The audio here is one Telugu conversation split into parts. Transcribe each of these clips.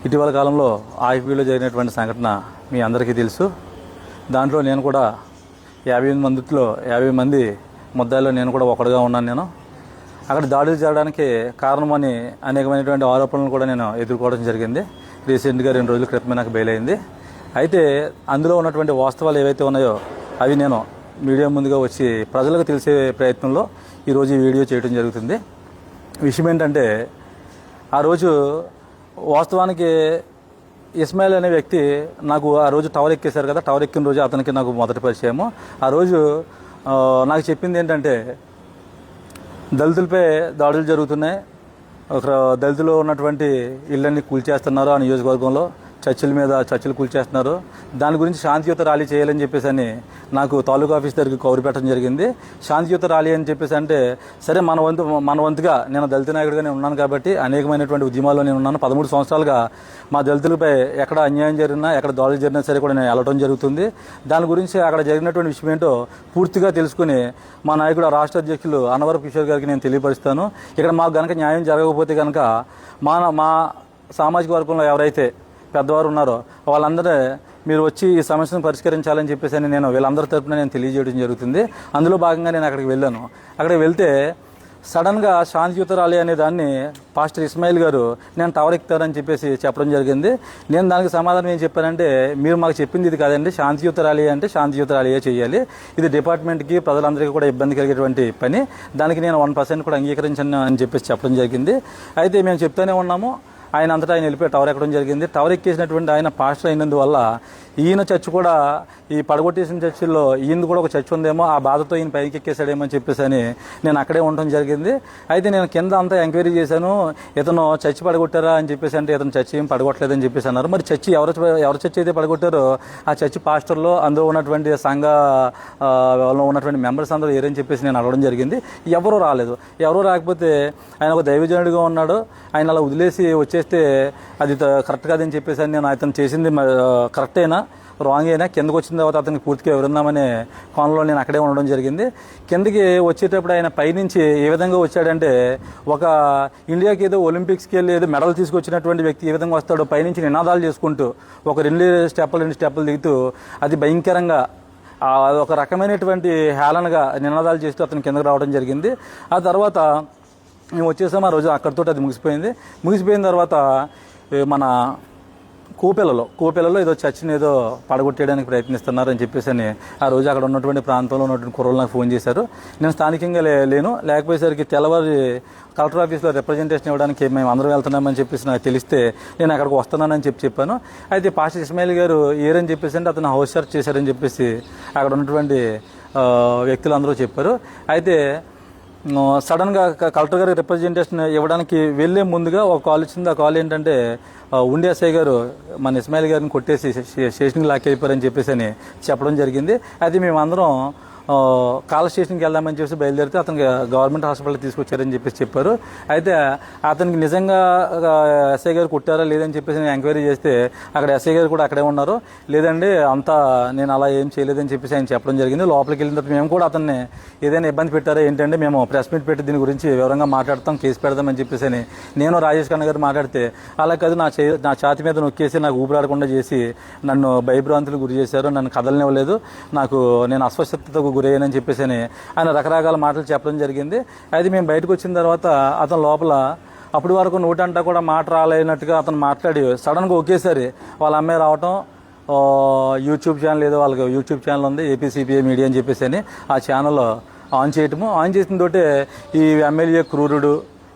ఇటీవల కాలంలో ఆర్పీలో జరిగినటువంటి సంఘటన మీ అందరికీ తెలుసు. దాంట్లో నేను కూడా 50 మంది ముద్దాయిలో నేను కూడా ఒకడుగా ఉన్నాను. నేను అక్కడ దాడులు చేయడానికి కారణమని అనేకమైనటువంటి ఆరోపణలు కూడా నేను ఎదుర్కోవడం జరిగింది. రీసెంట్గా 2 రోజుల క్రితమే నాకు బెయిల్ అయింది. అయితే అందులో ఉన్నటువంటి వాస్తవాలు ఏవైతే ఉన్నాయో అవి నేను మీడియా ముందుగా వచ్చి ప్రజలకు తెలిసే ప్రయత్నంలో ఈరోజు ఈ వీడియో చేయడం జరుగుతుంది. విషయం ఏంటంటే, ఆ రోజు వాస్తవానికి ఇస్మాయిల్ అనే వ్యక్తి నాకు ఆ రోజు టవర్ ఎక్కేశారు కదా, టవర్ ఎక్కిన రోజు అతనికి నాకు మొదటి పరిచయము. ఆ రోజు నాకు చెప్పింది ఏంటంటే, దళితులపై దాడులు జరుగుతున్నాయి, ఒక దళితులు ఉన్నటువంటి ఇళ్ళన్ని కూల్చేస్తున్నారు, ఆ నియోజకవర్గంలో చర్చిలు కూల్చేస్తున్నారు, దాని గురించి శాంతియుత ర్యాలీ చేయాలని చెప్పేసి అని నాకు తాలూకా ఆఫీస్ దగ్గరికి కౌరు పెట్టడం జరిగింది. శాంతియుత ర్యాలీ అని చెప్పేసి అంటే సరే మన వంతుగా నేను దళిత నాయకుడిగా నేను ఉన్నాను కాబట్టి అనేకమైనటువంటి ఉద్యమాల్లో నేను ఉన్నాను. 13 సంవత్సరాలుగా మా దళితులపై ఎక్కడ అన్యాయం జరిగినా, ఎక్కడ దాడులు జరిగినా సరే కూడా నేను వెళ్ళడం జరుగుతుంది. దాని గురించి అక్కడ జరిగినటువంటి విషయం ఏంటో పూర్తిగా తెలుసుకుని మా నాయకుడు రాష్ట్ర అధ్యక్షులు అన్నవరపు కిషోర్ గారికి నేను తెలియపరుస్తాను. ఇక్కడ మాకు కనుక న్యాయం జరగకపోతే కనుక మా సామాజిక వర్గంలో ఎవరైతే పెద్దవారు ఉన్నారో వాళ్ళందరూ మీరు వచ్చి ఈ సమస్యను పరిష్కరించాలని చెప్పేసి అని నేను వీళ్ళందరి తరపున నేను తెలియజేయడం జరుగుతుంది. అందులో భాగంగా నేను అక్కడికి వెళ్ళాను. అక్కడికి వెళ్తే సడన్గా శాంతియుత ర్యాలీ అనే దాన్ని పాస్టర్ ఇస్మాయిల్ గారు నేను టవర్ ఎక్కుతారని చెప్పేసి చెప్పడం జరిగింది. నేను దానికి సమాధానం ఏం చెప్పానంటే, మీరు మాకు చెప్పింది ఇది కాదండి, శాంతియుత ర్యాలీ అంటే శాంతియుత ర్యాలీయే చేయాలి, ఇది డిపార్ట్మెంట్కి ప్రజలందరికీ కూడా ఇబ్బంది కలిగేటువంటి పని, దానికి నేను 1% కూడా అంగీకరించను అని చెప్పేసి చెప్పడం జరిగింది. అయితే మేము చెప్తూనే ఉన్నాము, ఆయన అంతటా ఆయన వెళ్ళిపోయి టవర్ ఎక్కడం జరిగింది. టవర్ ఎక్కేసినటువంటి ఆయన పాస్టర్ అయినందువల్ల ఈయన చర్చ్ కూడా, ఈ పడగొట్టేసిన చర్చిల్లో ఈయన కూడా ఒక చర్చ్ ఉందేమో, ఆ బాధతో ఈయన పైకి ఎక్కేసాడేమో అని చెప్పేసి అని నేను అక్కడే ఉండడం జరిగింది. అయితే నేను కింద అంతా ఎంక్వైరీ చేశాను, ఇతను చర్చి పడగొట్టారా అని చెప్పేసి అంటే ఇతను చర్చి ఏం పడగొట్టలేదని చెప్పేసి అన్నారు. మరి చర్చి ఎవరు చర్చి అయితే పడగొట్టారో ఆ చర్చి పాస్టర్లో అందులో ఉన్నటువంటి సంఘంలో ఉన్నటువంటి మెంబర్స్ అందరూ ఏరని చెప్పేసి నేను అడగడం జరిగింది. ఎవరూ రాలేదు. ఎవరూ రాకపోతే ఆయన ఒక దైవజనుడిగా ఉన్నాడు, ఆయన అలా వదిలేసి వచ్చేస్తే అది కరెక్ట్ కాదని చెప్పేసి అని నేను అతను చేసింది కరెక్ట్ అయినా రాంగ్ అయినా కిందకు వచ్చిన తర్వాత అతనికి పూర్తిగా వివరిందామనే కోణంలో నేను అక్కడే ఉండడం జరిగింది. కిందకి వచ్చేటప్పుడు ఆయన పైనుంచి ఏ విధంగా వచ్చాడంటే, ఒక ఇండియాకి ఏదో ఒలింపిక్స్కి వెళ్ళి ఏదో మెడల్ తీసుకొచ్చినటువంటి వ్యక్తి ఏ విధంగా వస్తాడో పైనుంచి నినాదాలు చేసుకుంటూ ఒక 2 స్టెప్పులు దిగుతూ అది భయంకరంగా ఒక రకమైనటువంటి హేళనగా నినాదాలు చేస్తూ అతను కిందకు రావడం జరిగింది. ఆ తర్వాత మేము వచ్చేసాము. ఆ రోజు అక్కడితో అది ముగిసిపోయిన తర్వాత మన కోపెలలో ఏదో చర్చిని ఏదో పడగొట్టేయడానికి ప్రయత్నిస్తున్నారని చెప్పేసి అని ఆ రోజు అక్కడ ఉన్నటువంటి ప్రాంతంలో ఉన్నటువంటి కుర్రలు నాకు ఫోన్ చేశారు. నేను స్థానికంగా లేకపోయేసరికి తెల్లవారి కలెక్టర్ ఆఫీస్లో రిప్రజెంటేషన్ ఇవ్వడానికి మేము అందరూ వెళ్తున్నామని చెప్పేసి నాకు తెలిస్తే నేను అక్కడికి వస్తున్నానని చెప్పాను. అయితే పాస్టర్ ఇస్మాయిల్ గారు ఏరని చెప్పేసి అంటే అతను హౌస్ సర్చ్ చేశారని చెప్పేసి అక్కడ ఉన్నటువంటి వ్యక్తులు అందరూ చెప్పారు. అయితే సడన్గా కలెక్టర్ గారికి రిప్రజెంటేషన్ ఇవ్వడానికి వెళ్ళే ముందుగా ఒక కాల్ వచ్చింది. ఆ కాల్ ఏంటంటే, ఉండి ఎస్ఐ గారు మన ఇస్మాయిల్ గారిని కొట్టేసి స్టేషన్కి లాక్కెళ్ళిపోయారని చెప్పేసి అని చెప్పడం జరిగింది. అయితే మేమందరం కాల్ స్టేషన్కి వెళ్దామని చెప్పేసి బయలుదేరితే అతనికి గవర్నమెంట్ హాస్పిటల్కి తీసుకొచ్చారని చెప్పేసి చెప్పారు. అయితే అతనికి నిజంగా ఎస్ఐ గారు కొట్టారా లేదని చెప్పేసి నేను ఎంక్వైరీ చేస్తే అక్కడ ఎస్ఐ గారు కూడా అక్కడే ఉన్నారు. లేదండి, అంతా నేను అలా ఏం చేయలేదని చెప్పేసి ఆయన చెప్పడం జరిగింది. లోపలికి వెళ్ళిన తర్వాత మేము కూడా అతన్ని ఏదైనా ఇబ్బంది పెట్టారా ఏంటంటే, మేము ప్రెస్ మీట్ పెట్టి దీని గురించి వివరంగా మాట్లాడతాం, కేసు పెడదామని చెప్పేసి అని నేను రాజేష్ ఖన్నా గారు మాట్లాడితే, అలా కాదు నా ఛాతి మీద నొక్కేసి నాకు ఊపిరాడకుండా చేసి నన్ను భయభ్రాంతులకు గురి చేశారు, నన్ను కదలనివ్వలేదు, నేను అస్వస్థతకు గురయ్యానని చెప్పేసి అని ఆయన రకరకాల మాటలు చెప్పడం జరిగింది. అయితే మేము బయటకు వచ్చిన తర్వాత అతను లోపల అప్పటి వరకు నోటంటా కూడా మాట రాలేనట్టుగా అతను మాట్లాడి సడన్గా ఒకేసారి వాళ్ళ అమ్మాయి రావటం, యూట్యూబ్ ఛానల్ ఏదో వాళ్ళకి యూట్యూబ్ ఛానల్ ఉంది ఏపీసీపీఐ మీడియా అని చెప్పేసి అని ఆ ఛానల్ ఆన్ చేసిన తోటే ఈ ఎమ్మెల్యే క్రూరుడు,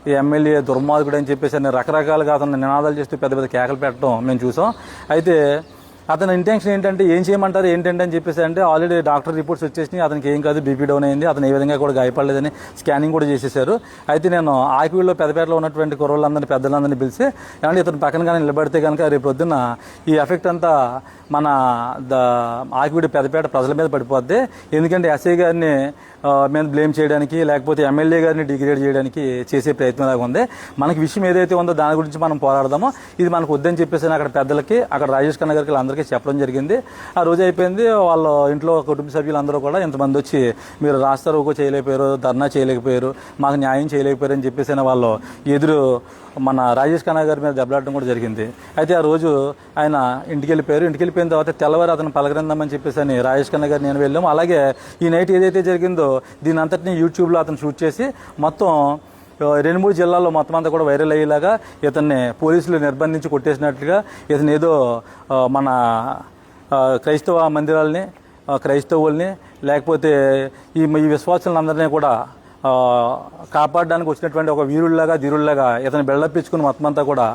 ఈ ఎమ్మెల్యే దుర్మార్గుడు అని చెప్పేసి అని రకరకాలుగా అతను నినాదాలు చేస్తూ పెద్ద పెద్ద కేకలు పెట్టడం మేము చూసాం. అయితే అతని ఇంటెన్షన్ ఏంటంటే, ఏం చేయమంటారు ఏంటంటే అని చెప్పేసి అంటే ఆల్రెడీ డాక్టర్ రిపోర్ట్స్ వచ్చేసినాయి, అతనికి ఏం కాదు, బీపీ డౌన్ అయింది, అతను ఏ విధంగా కూడా గాయపడలేదని స్కానింగ్ కూడా చేసేసారు. అయితే నేను ఆకివీడులో పెద్దపేటలో ఉన్నటువంటి కుర్రోళ్ళందరినీ పెద్దలందరినీ పిలిచి, ఏమంటే ఇతను పక్కన కానీ నిలబడితే కనుక రేపు పొద్దున్న ఈ ఎఫెక్ట్ అంతా మన ఆకివీడు పెద్దపేట ప్రజల మీద పడిపోద్ది, ఎందుకంటే ఎస్ఐ గారిని మీద బ్లేమ్ చేయడానికి లేకపోతే ఎమ్మెల్యే గారిని డిగ్రేడ్ చేయడానికి చేసే ప్రయత్నం లాగా ఉంది. మనకి విషయం ఏదైతే ఉందో దాని గురించి మనం పోరాడదామో, ఇది మనకు వద్దని చెప్పేసి అక్కడ పెద్దలకి, అక్కడ రాజేష్ ఖన్నా గారికి అందరికీ అందరికీ చెప్పడం జరిగింది. ఆ రోజు అయిపోయింది. వాళ్ళ ఇంట్లో కుటుంబ సభ్యులందరూ కూడా ఇంతమంది వచ్చి మీరు రాస్తారోకో చేయలేకపోయారు, ధర్నా చేయలేకపోయారు, మాకు న్యాయం చేయలేకపోయారు అని చెప్పేసి వాళ్ళు ఎదురు మన రాజేష్ ఖన్నా గారి మీద దెబ్బలాడడం కూడా జరిగింది. అయితే ఆ రోజు ఆయన ఇంటికి వెళ్ళిపోయారు. ఇంటికి వెళ్ళిపోయిన తర్వాత తెల్లవారు అతను పలకరిందామని చెప్పేసి అని రాజేష్ ఖన్నా గారు నేను వెళ్ళాము. అలాగే ఈ నైట్ ఏదైతే జరిగిందో దీని అంతటినీ యూట్యూబ్లో అతను షూట్ చేసి మొత్తం 2-3 జిల్లాల్లో మొత్తం అంతా కూడా వైరల్ అయ్యేలాగా ఇతన్ని పోలీసులు నిర్బంధించి కొట్టేసినట్లుగా ఇతను ఏదో మన క్రైస్తవ మందిరాలని, క్రైస్తవుల్ని, లేకపోతే ఈ విశ్వాసులందరినీ కూడా కాపాడడానికి వచ్చినటువంటి ఒక వీరుల్లాగా ధీరుల్లాగా ఇతను బిల్డప్ ఇచ్చుకుని మొత్తం అంతా కూడా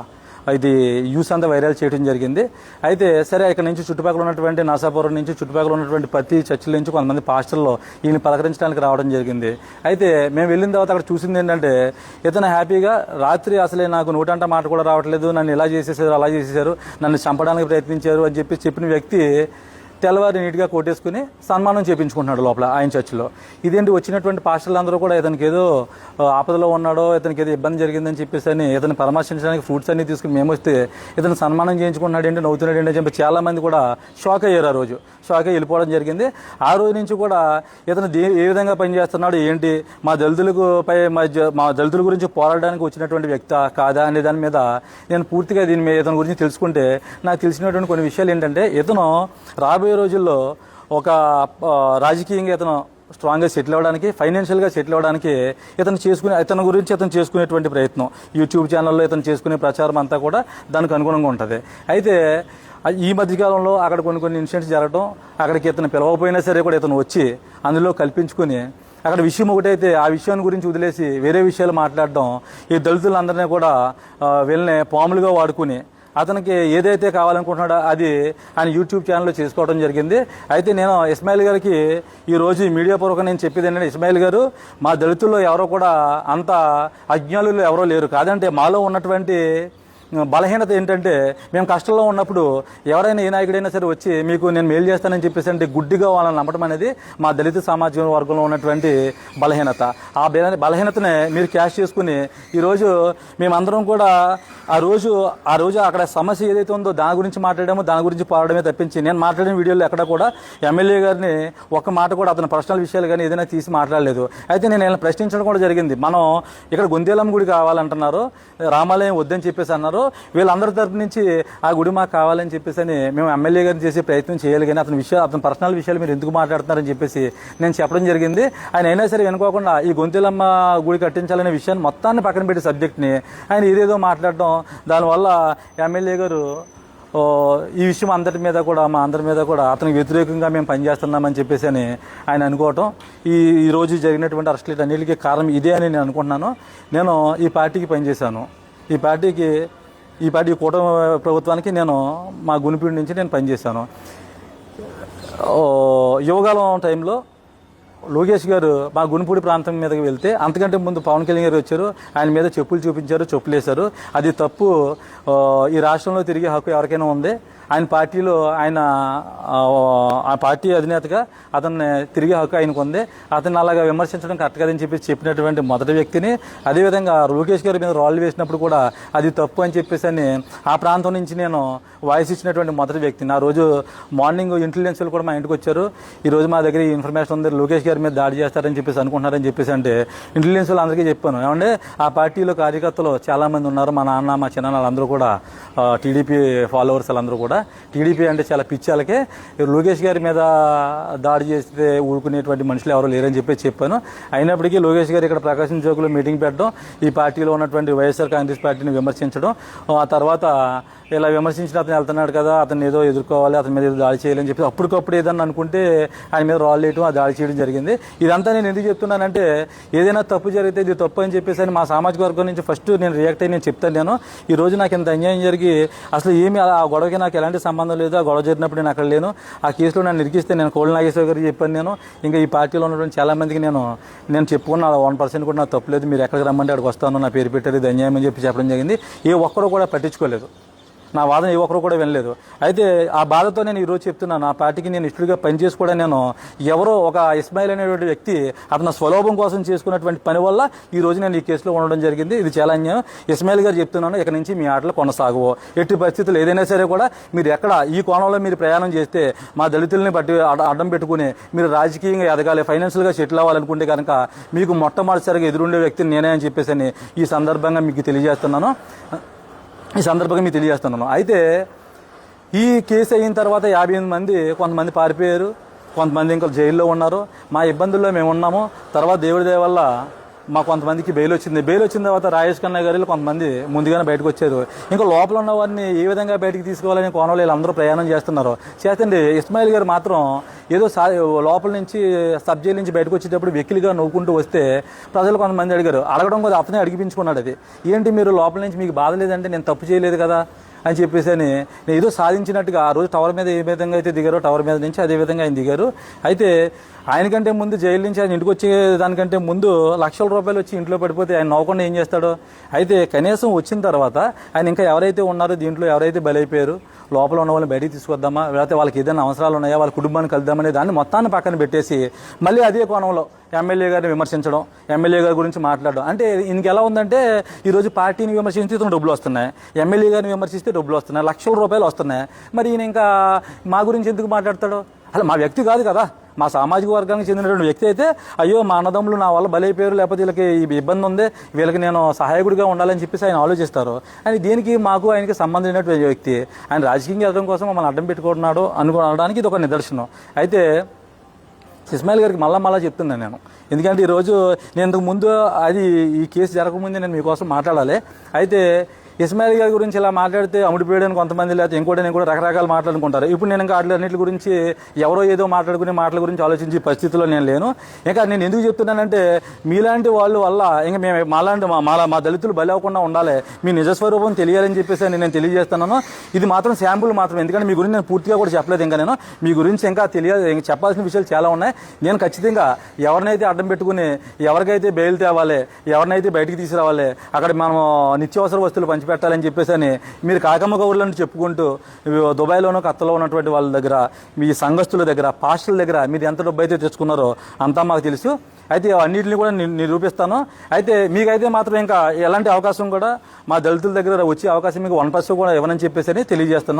ఇది యూస్ అంతా వైరల్ చేయడం జరిగింది. అయితే సరే ఇక్కడ నుంచి చుట్టుపక్కల ఉన్నటువంటి నర్సాపురం నుంచి చుట్టుపక్కల ఉన్నటువంటి ప్రతి చర్చిల నుంచి కొంతమంది పాస్టర్లు ఈయన పలకరించడానికి రావడం జరిగింది. అయితే మేము వెళ్ళిన తర్వాత అక్కడ చూసింది ఏంటంటే ఇతను హ్యాపీగా రాత్రి అసలే నాకు నోటంట మాట కూడా రావట్లేదు, నన్ను ఇలా చేసేసారు, అలా చేసేసారు, నన్ను చంపడానికి ప్రయత్నించారు అని చెప్పిన వ్యక్తి తెల్లవారి నీట్గా కొట్టేసుకుని సన్మానం చేయించుకుంటున్నాడు లోపల ఆయన చర్చిలో. ఇదేంటి వచ్చినటువంటి పాస్టర్లు అందరూ కూడా ఇతనికి ఏదో ఆపదలో ఉన్నాడో, ఇతనికి ఏదో ఇబ్బంది జరిగిందని చెప్పేసి అని ఇతను పరామర్శించడానికి ఫ్రూట్స్ అన్ని తీసుకుని మేము వస్తే ఇతను సన్మానం చేయించుకుంటున్నాడు ఏంటి, నవ్వుతున్నాడు ఏంటి అని చెప్పి చాలామంది కూడా షాక్ అయ్యారు. ఆ రోజు షాక్ అయ్యి వెళ్ళిపోవడం జరిగింది. ఆ రోజు నుంచి కూడా ఇతను ఏ విధంగా పనిచేస్తున్నాడు ఏంటి, మా దళితుల గురించి పోరాడడానికి వచ్చినటువంటి వ్యక్తి కాదా అనే దాని మీద నేను పూర్తిగా దీని మీద ఇతని గురించి తెలుసుకుంటే నాకు తెలిసినటువంటి కొన్ని విషయాలు ఏంటంటే ఇతను రాబోయే రోజుల్లో ఒక రాజకీయంగా ఇతను స్ట్రాంగ్గా సెటిల్ అవ్వడానికి, ఫైనాన్షియల్గా సెటిల్ అవ్వడానికి ఇతని గురించి ఇతను చేసుకునేటువంటి ప్రయత్నం యూట్యూబ్ ఛానల్లో ఇతను చేసుకునే ప్రచారం అంతా కూడా దానికి అనుగుణంగా ఉంటుంది. అయితే ఈ మధ్యకాలంలో అక్కడ కొన్ని ఇన్సిడెంట్స్ జరగడం, అక్కడికి ఇతను పిలవకపోయినా సరే కూడా ఇతను వచ్చి అందులో కల్పించుకుని అక్కడ విషయం ఒకటైతే ఆ విషయాన్ని గురించి వదిలేసి వేరే విషయాలు మాట్లాడడం, ఈ దళితులందరినీ కూడా వీళ్ళని పాములుగా వాడుకుని అతనికి ఏదైతే కావాలనుకుంటున్నాడో అది ఆయన యూట్యూబ్ ఛానల్లో చేసుకోవడం జరిగింది. అయితే నేను ఇస్మాయిల్ గారికి ఈరోజు మీడియా పూర్వకంగా నేను చెప్పేది ఏంటంటే, ఇస్మాయిల్ గారు మా దళితుల్లో ఎవరో కూడా అంత అజ్ఞానులు ఎవరో లేరు. కాదంటే మాలో ఉన్నటువంటి బలహీనత ఏంటంటే మేము కష్టంలో ఉన్నప్పుడు ఎవరైనా ఏ నాయకుడైనా సరే వచ్చి మీకు నేను మేలు చేస్తానని చెప్పేసి అంటే గుడ్డిగా వాళ్ళని నమ్మడం అనేది మా దళిత సామాజిక వర్గంలో ఉన్నటువంటి బలహీనత. ఆ బలహీనతనే మీరు క్యాష్ చేసుకుని ఈరోజు మేమందరం కూడా ఆ రోజు అక్కడ సమస్య ఏదైతే ఉందో దాని గురించి మాట్లాడామో, దాని గురించి పోరాడమే తప్పించి నేను మాట్లాడిన వీడియోలో ఎక్కడ కూడా ఎమ్మెల్యే గారిని ఒక్క మాట కూడా అతని పర్సనల్ విషయాలు కానీ ఏదైనా తీసి మాట్లాడలేదు. అయితే నేను ఇలా ప్రశ్నించడం కూడా జరిగింది. మనం ఇక్కడ గొంతేలమ్మ గుడి కావాలంటున్నారు, రామాలయం వద్దని చెప్పేసి అన్నారు. వీళ్ళందరి తరపు నుంచి ఆ గుడి మాకు కావాలని చెప్పేసి అని మేము ఎమ్మెల్యే గారిని చేసే ప్రయత్నం చేయాలి, కానీ అతని పర్సనల్ విషయాలు మీరు ఎందుకు మాట్లాడుతున్నారని చెప్పేసి నేను చెప్పడం జరిగింది. ఆయన అయినా సరే వెనుకోకుండా ఈ గొంతెలమ్మ గుడి కట్టించాలనే విషయాన్ని మొత్తాన్ని పక్కన పెట్టి సబ్జెక్ట్ని ఆయన ఏదేదో మాట్లాడడం, దానివల్ల ఎమ్మెల్యే గారు ఈ విషయం అందరి మీద కూడా మా అందరి మీద కూడా అతనికి వ్యతిరేకంగా మేము పనిచేస్తున్నామని చెప్పేసి అని ఆయన అనుకోవటం, ఈ రోజు జరిగినటువంటి అరెస్టులు అన్నిటికీ కారణం ఇదే అని నేను అనుకుంటున్నాను. నేను ఈ పార్టీకి పనిచేశాను. ఈ పార్టీ కూటమి ప్రభుత్వానికి నేను మా గునిపీడి నుంచి నేను పనిచేశాను. యువకాలం టైంలో లోకేష్ గారు మా గునిపూడి ప్రాంతం మీదకి వెళ్తే అంతకంటే ముందు పవన్ కళ్యాణ్ గారు వచ్చారు, ఆయన మీద చెప్పులు చూపించారు, చెప్పులు వేశారు. అది తప్పు. ఈ రాష్ట్రంలో తిరిగే హక్కు ఎవరికైనా ఉంది. ఆయన పార్టీలో ఆ పార్టీ అధినేతగా అతన్ని తిరిగే హక్కు ఆయనకు ఉంది. అతన్ని అలాగా విమర్శించడం కరెక్ట్ కాదని చెప్పినటువంటి మొదటి వ్యక్తిని, అదేవిధంగా లోకేష్ గారి మీద రాళ్ళు వేసినప్పుడు కూడా అది తప్పు అని చెప్పేసి అని ఆ ప్రాంతం నుంచి నేను వాయిస్ ఇచ్చినటువంటి మొదటి వ్యక్తిని. ఆ రోజు మార్నింగ్ ఇంటెలిజెన్స్లు కూడా మా ఇంటికి వచ్చారు. ఈరోజు మా దగ్గర ఈ ఇన్ఫర్మేషన్ ఉంది, లోకేష్ గారి మీద దాడి చేస్తారని చెప్పేసి అనుకుంటున్నారని చెప్పేసి అంటే ఇంటెలిజెన్స్ అందరికీ చెప్పాను. ఏమంటే ఆ పార్టీలో కార్యకర్తలు చాలామంది ఉన్నారు. మా నాన్న, మా చిన్న వాళ్ళందరూ కూడా టీడీపీ ఫాలోవర్స్ వాళ్ళందరూ కూడా టీడీపీ అంటే చాలా పిచ్చాలకే, లోకేష్ గారి మీద దాడి చేస్తే ఊరుకునేటువంటి మనుషులు ఎవరో లేరని చెప్పాను. అయినప్పటికీ లోకేష్ గారు ఇక్కడ ప్రకాశం చౌక్లో మీటింగ్ పెట్టడం, ఈ పార్టీలో ఉన్నటువంటి వైఎస్ఆర్ కాంగ్రెస్ పార్టీని విమర్శించడం, ఆ తర్వాత ఇలా విమర్శించిన అతను వెళ్తున్నాడు కదా, అతను ఏదో ఎదుర్కోవాలి, అతని మీద ఏదో దాడి చేయాలని చెప్పి అప్పటికప్పుడు ఏదన్నా అనుకుంటే ఆయన మీద రాళ్ళు వేయటం, ఆ దాడి చేయడం జరిగింది. ఇదంతా నేను ఎందుకు చెప్తున్నానంటే, ఏదైనా తప్పు జరిగితే ఇది తప్పు అని చెప్పేసి అని మా సామాజిక వర్గం నుంచి ఫస్ట్ నేను రియాక్ట్ అయ్యి నేను చెప్తాను. నేను ఈ రోజు నాకు ఇంత అన్యాయం జరిగి అసలు ఏమి ఆ గొడవకి నాకు ఎలాంటి సంబంధం లేదు. ఆ గొడవ జరిగినప్పుడు నేను అక్కడ లేను. ఆ కేసులో నన్ను ఇరికిస్తే నేను కోళ్ళ నాగేశ్వర గారికి చెప్పాను. నేను ఇంకా ఈ పార్టీలో ఉన్నటువంటి చాలా మందికి నేను చెప్పుకున్నా 1% కూడా నాకు తప్పులేదు, మీరు ఎక్కడికి రమ్మంటే అక్కడికి వస్తాను, నా పేరు పెట్టారు, ఇది అన్యాయం అని చెప్పి చెప్పడం జరిగింది. ఏ ఒక్కరూ కూడా పట్టించుకోలేదు. నా వాదన ఏ ఒక్కరు కూడా వినలేదు. అయితే ఆ బాధతో నేను ఈరోజు చెప్తున్నాను, నా పార్టీకి నేను ఇష్టడుగా పనిచేసి కూడా నేను ఎవరో ఒక ఇస్మాయిల్ అనేటువంటి వ్యక్తి అతను స్వలోభం కోసం చేసుకున్నటువంటి పని వల్ల ఈ రోజు నేను ఈ కేసులో ఉండడం జరిగింది. ఇది చాలా అన్యాయం. ఇస్మాయిల్ గారు చెప్తున్నాను, ఇక నుంచి మీ ఆటలు కొనసాగవు. ఎట్టి పరిస్థితులు ఏదైనా సరే కూడా మీరు ఎక్కడ ఈ కోణంలో మీరు ప్రయాణం చేస్తే మా దళితుల్ని బట్టి అడ్డం పెట్టుకుని మీరు రాజకీయంగా ఎదగాలి, ఫైనాన్షియల్గా సెటిల్ అవ్వాలనుకుంటే కనుక మీకు మొట్టమొదటిసారిగా ఎదురుండే వ్యక్తిని నేనే అని చెప్పేసి ఈ సందర్భంగా మీకు తెలియజేస్తున్నాను. అయితే ఈ కేసు అయిన తర్వాత 58 మంది కొంతమంది పారిపోయారు, కొంతమంది ఇంకా జైల్లో ఉన్నారు. మా ఇబ్బందుల్లో మేము ఉన్నాము. తర్వాత దేవుడి దయ వల్ల మా కొంతమందికి బెయిల్ వచ్చింది. బెయిల్ వచ్చిన తర్వాత రాజేష్ ఖన్నా గారు కొంతమంది ముందుగానే బయటకు వచ్చారు. ఇంకా లోపల ఉన్న వారిని ఏ విధంగా బయటకు తీసుకోవాలని కోణంలో వీళ్ళందరూ ప్రయాణం చేస్తున్నారు. చేతండి ఇస్మాయిల్ గారు మాత్రం ఏదో లోపల నుంచి సబ్ జైలు నుంచి బయటకు వచ్చేటప్పుడు వెకిలిగా నవ్వుకుంటూ వస్తే ప్రజలు కొంతమంది అడగడం కూడా అతనే అడిగిపించుకున్నాడు. అది ఏంటి మీరు లోపల నుంచి మీకు బాధ లేదంటే నేను తప్పు చేయలేదు కదా అని చెప్పేసి నేను ఏదో సాధించినట్టుగా ఆ రోజు టవర్ మీద ఏ విధంగా అయితే దిగారో టవర్ మీద నుంచి అదే విధంగా ఆయన దిగారు. అయితే ఆయనకంటే ముందు జైలు నుంచి ఆయన ఇంటికి వచ్చే దానికంటే ముందు లక్షల రూపాయలు వచ్చి ఇంట్లో పడిపోతే ఆయన నవ్వకుండా ఏం చేస్తాడో. అయితే కనీసం వచ్చిన తర్వాత ఆయన ఇంకా ఎవరైతే ఉన్నారో దీంట్లో ఎవరైతే బలైపోయారు లోపల ఉన్న వాళ్ళని బయటికి తీసుకొద్దామా, లేకపోతే వాళ్ళకి ఏదైనా అవసరాలు ఉన్నాయా, వాళ్ళ కుటుంబాన్ని కలుద్దామనే దాన్ని మొత్తాన్ని పక్కన పెట్టేసి మళ్ళీ అదే కోణంలో ఎమ్మెల్యే గారిని విమర్శించడం, ఎమ్మెల్యే గారి గురించి మాట్లాడడం. అంటే ఇంక ఎలా ఉందంటే ఈరోజు పార్టీని విమర్శిస్తే ఇతను డబ్బులు వస్తున్నాయి, ఎమ్మెల్యే గారిని విమర్శిస్తే డబ్బులు వస్తున్నాయి, లక్షల రూపాయలు వస్తున్నాయి. మరి ఈయన ఇంకా మా గురించి ఎందుకు మాట్లాడతాడు? అలా మా వ్యక్తి కాదు కదా, మా సామాజిక వర్గానికి చెందినటువంటి వ్యక్తి అయితే అయ్యో మా అన్నదమ్ములు నా వల్ల బలైపోయారు, లేకపోతే వీళ్ళకి ఇబ్బంది ఉంది, వీళ్ళకి నేను సహాయకుడిగా ఉండాలని చెప్పేసి ఆయన ఆలోచిస్తారు. అని దీనికి మాకు ఆయనకి సంబంధించినటువంటి వ్యక్తి ఆయన రాజకీయంగా ఎదగడం కోసం మమ్మల్ని అడ్డం పెట్టుకుంటున్నాడు అనుకోవడానికి ఇది ఒక నిదర్శనం. అయితే ఇస్మాయిల్ గారికి మళ్ళా చెప్తున్నాను నేను, ఎందుకంటే ఈరోజు నేను ఇంతకు ముందు ఈ కేసు జరగకముందే నేను మీకోసం మాట్లాడాలి. అయితే ఇస్మాయిల్ గారి గురించి ఇలా మాట్లాడితే అమ్ముడిపోయాడని కొంతమంది, లేకపోతే ఇంకోటి నేను కూడా రకరకాల మాట్లాడుకుంటారు. ఇప్పుడు నేను ఇంకా అన్నింటి గురించి ఎవరో ఏదో మాట్లాడుకునే మాటల గురించి ఆలోచించే పరిస్థితిలో నేను లేను. ఇంకా నేను ఎందుకు చెప్తున్నానంటే మీలాంటి వాళ్ళు వల్ల ఇంకా మేము మా దళితులు బలి అవ్వకుండా ఉండాలి, మీ నిజస్వరూపం తెలియాలని చెప్పేసి నేను తెలియజేస్తున్నాను. ఇది మాత్రం శాంపుల్ మాత్రం, ఎందుకంటే మీ గురించి నేను పూర్తిగా కూడా చెప్పలేదు. ఇంకా నేను మీ గురించి ఇంకా చెప్పాల్సిన విషయాలు చాలా ఉన్నాయి. నేను ఖచ్చితంగా ఎవరినైతే అడ్డం పెట్టుకుని ఎవరికైతే బెయిల్ తేవాలి, ఎవరినైతే బయటికి తీసుకురావాలి, అక్కడ మనం నిత్యావసర వస్తువులు పెట్టాలని చెప్పేసి అని మీరు కాకమ్మ కౌరులను చెప్పుకుంటూ దుబాయ్లోనూ కత్తలో ఉన్నటువంటి వాళ్ళ దగ్గర, మీ సంఘస్థుల దగ్గర, పాస్టర్ల దగ్గర మీరు ఎంత డబ్బు అయితే తెచ్చుకున్నారో అంతా మాకు తెలుసు. అయితే అన్నింటిని కూడా నిరూపిస్తాను. అయితే మీకైతే మాత్రం ఇంకా ఎలాంటి అవకాశం కూడా మా దళితుల దగ్గర వచ్చే అవకాశం మీకు 1% కూడా ఇవ్వనని చెప్పేసి తెలియజేస్తున్నాను.